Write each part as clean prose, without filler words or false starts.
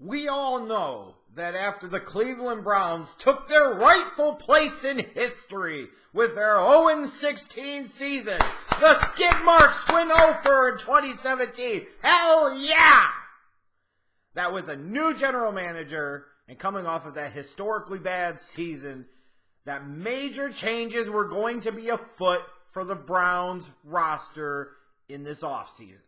We all know that after the Cleveland Browns took their rightful place in history with their 0-16 season, the skid marks went over in 2017. Hell yeah! That with a new general manager and coming off of that historically bad season, that major changes were going to be afoot for the Browns roster in this offseason.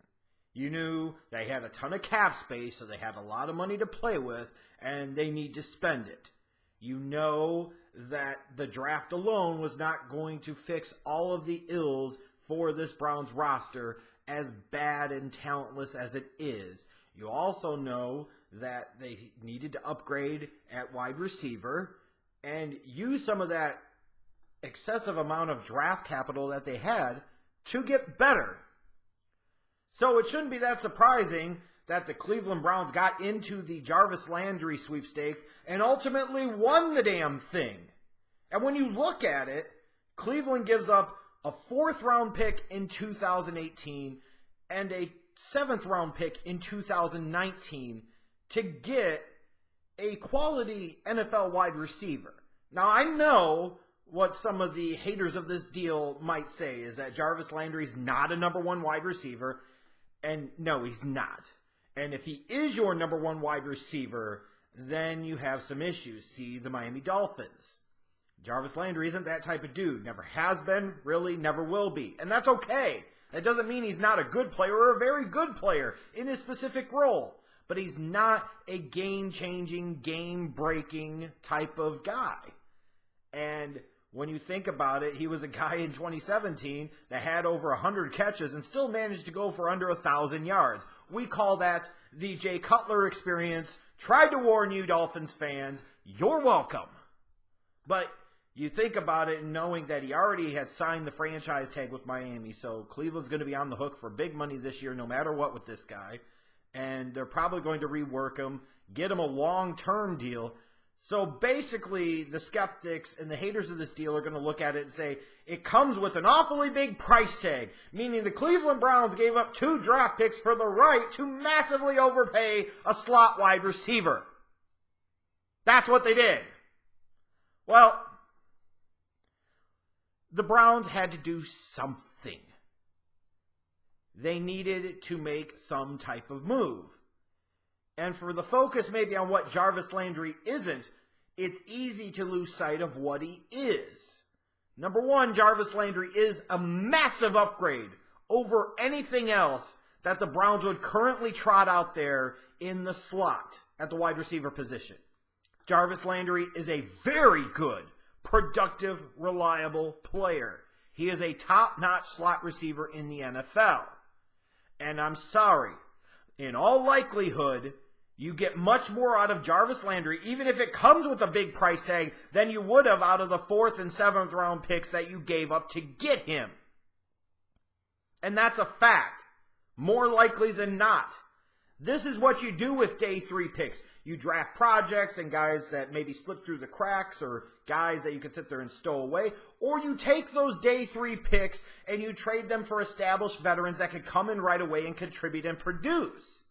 You knew they had a ton of cap space, so they had a lot of money to play with, and they need to spend it. You know that the draft alone was not going to fix all of the ills for this Browns roster, as bad and talentless as it is. You also know that they needed to upgrade at wide receiver and use some of that excessive amount of draft capital that they had to get better. So it shouldn't be that surprising that the Cleveland Browns got into the Jarvis Landry sweepstakes and ultimately won the damn thing. And when you look at it, Cleveland gives up a 4th-round pick in 2018 and a 7th-round pick in 2019 to get a quality NFL wide receiver. Now, I know what some of the haters of this deal might say is that Jarvis Landry's not a number 1 wide receiver. And no, he's not. And if he is your number 1 wide receiver, then you have some issues. See the Miami Dolphins. Jarvis Landry isn't that type of dude. Never has been, really, never will be. And that's okay. That doesn't mean he's not a good player or a very good player in his specific role. But he's not a game-changing, game-breaking type of guy. And when you think about it, he was a guy in 2017 that had over 100 catches and still managed to go for under 1,000 yards. We call that the Jay Cutler experience. Tried to warn you, Dolphins fans. You're welcome. But you think about it, knowing that he already had signed the franchise tag with Miami, so Cleveland's going to be on the hook for big money this year no matter what with this guy. And they're probably going to rework him, get him a long-term deal. So basically, the skeptics and the haters of this deal are going to look at it and say, it comes with an awfully big price tag, meaning the Cleveland Browns gave up 2 draft picks for the right to massively overpay a slot wide receiver. That's what they did. Well, the Browns had to do something. They needed to make some type of move. And for the focus maybe on what Jarvis Landry isn't, it's easy to lose sight of what he is. Number 1, Jarvis Landry is a massive upgrade over anything else that the Browns would currently trot out there in the slot at the wide receiver position. Jarvis Landry is a very good, productive, reliable player. He is a top-notch slot receiver in the NFL. And I'm sorry, in all likelihood, you get much more out of Jarvis Landry, even if it comes with a big price tag, than you would have out of the 4th and 7th round picks that you gave up to get him. And that's a fact. More likely than not. This is what you do with day 3 picks. You draft projects and guys that maybe slip through the cracks or guys that you can sit there and stow away. Or you take those day 3 picks and you trade them for established veterans that can come in right away and contribute and produce.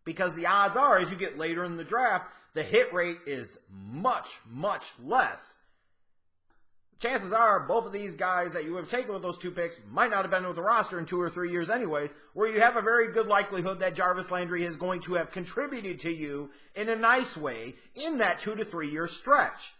Because the odds are, as you get later in the draft, the hit rate is much, much less. Chances are, both of these guys that you have taken with those 2 picks might not have been with the roster in 2 or 3 years anyways, where you have a very good likelihood that Jarvis Landry is going to have contributed to you in a nice way in that 2 to 3 year stretch.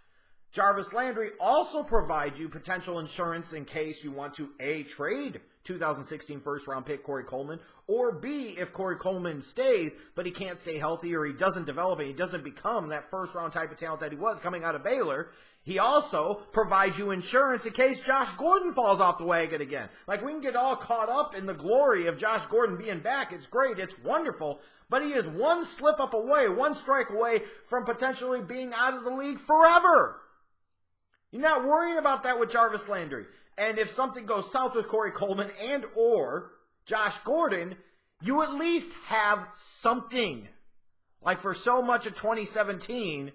Jarvis Landry also provides you potential insurance in case you want to A, trade 2016 first-round pick Corey Coleman, or B, if Corey Coleman stays, but he can't stay healthy or he doesn't develop and he doesn't become that first-round type of talent that he was coming out of Baylor, he also provides you insurance in case Josh Gordon falls off the wagon again. Like, we can get all caught up in the glory of Josh Gordon being back. It's great. It's wonderful. But he is one slip-up away, one strike away from potentially being out of the league forever. You're not worrying about that with Jarvis Landry. And if something goes south with Corey Coleman and or Josh Gordon, you at least have something. Like for so much of 2017,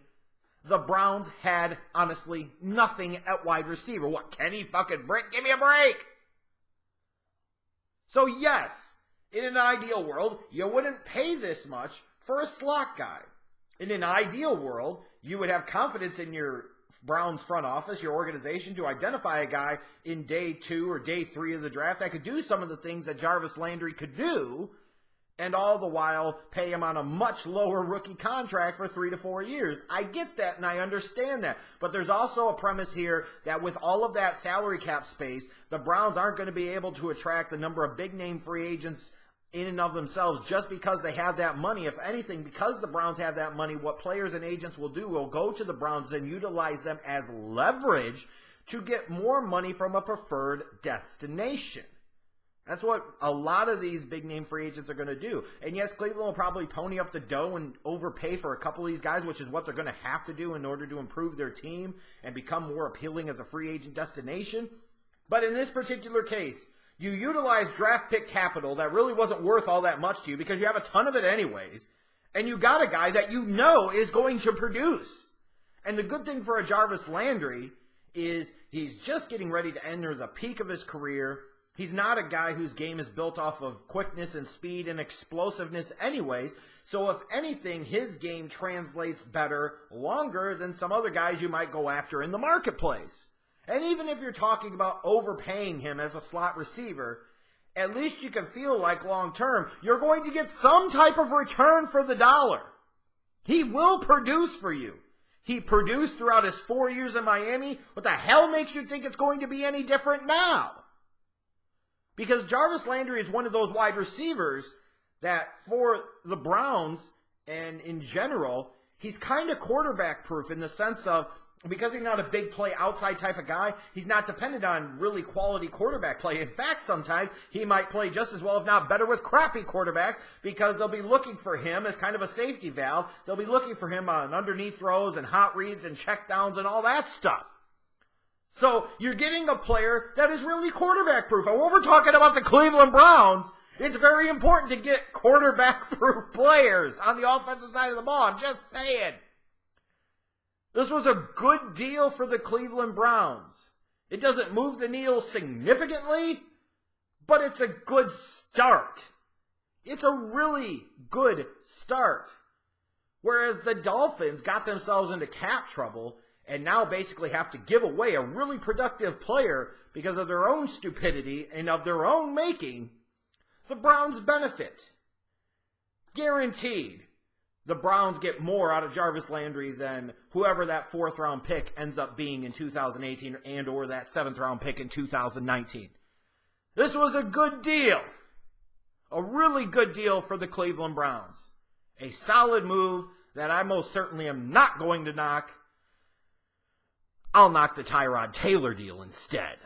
the Browns had, honestly, nothing at wide receiver. What, Kenny fucking Britt? Give me a break! So yes, in an ideal world, you wouldn't pay this much for a slot guy. In an ideal world, you would have confidence in your Browns front office, your organization, to identify a guy in day 2 or day 3 of the draft that could do some of the things that Jarvis Landry could do, and all the while pay him on a much lower rookie contract for 3 to 4 years. I get that and I understand that. But there's also a premise here that with all of that salary cap space, the Browns aren't going to be able to attract the number of big-name free agents in and of themselves just because they have that money. If anything, because the Browns have that money, what players and agents will do will go to the Browns and utilize them as leverage to get more money from a preferred destination. That's what a lot of these big-name free agents are going to do. And yes, Cleveland will probably pony up the dough and overpay for a couple of these guys, which is what they're going to have to do in order to improve their team and become more appealing as a free agent destination. But in this particular case, you utilize draft pick capital that really wasn't worth all that much to you because you have a ton of it anyways, and you got a guy that you know is going to produce. And the good thing for a Jarvis Landry is he's just getting ready to enter the peak of his career. He's not a guy whose game is built off of quickness and speed and explosiveness anyways, so if anything, his game translates better longer than some other guys you might go after in the marketplace. And even if you're talking about overpaying him as a slot receiver, at least you can feel like long-term, you're going to get some type of return for the dollar. He will produce for you. He produced throughout his 4 years in Miami. What the hell makes you think it's going to be any different now? Because Jarvis Landry is one of those wide receivers that for the Browns and in general, he's kind of quarterback-proof in the sense of, because he's not a big play outside type of guy, he's not dependent on really quality quarterback play. In fact, sometimes he might play just as well, if not better, with crappy quarterbacks because they'll be looking for him as kind of a safety valve. They'll be looking for him on underneath throws and hot reads and check downs and all that stuff. So you're getting a player that is really quarterback-proof. And when we're talking about the Cleveland Browns, it's very important to get quarterback-proof players on the offensive side of the ball. I'm just saying. This was a good deal for the Cleveland Browns. It doesn't move the needle significantly, but it's a good start. It's a really good start. Whereas the Dolphins got themselves into cap trouble and now basically have to give away a really productive player because of their own stupidity and of their own making, the Browns benefit. Guaranteed. The Browns get more out of Jarvis Landry than whoever that 4th-round pick ends up being in 2018 and or that 7th-round pick in 2019. This was a good deal. A really good deal for the Cleveland Browns. A solid move that I most certainly am not going to knock. I'll knock the Tyrod Taylor deal instead.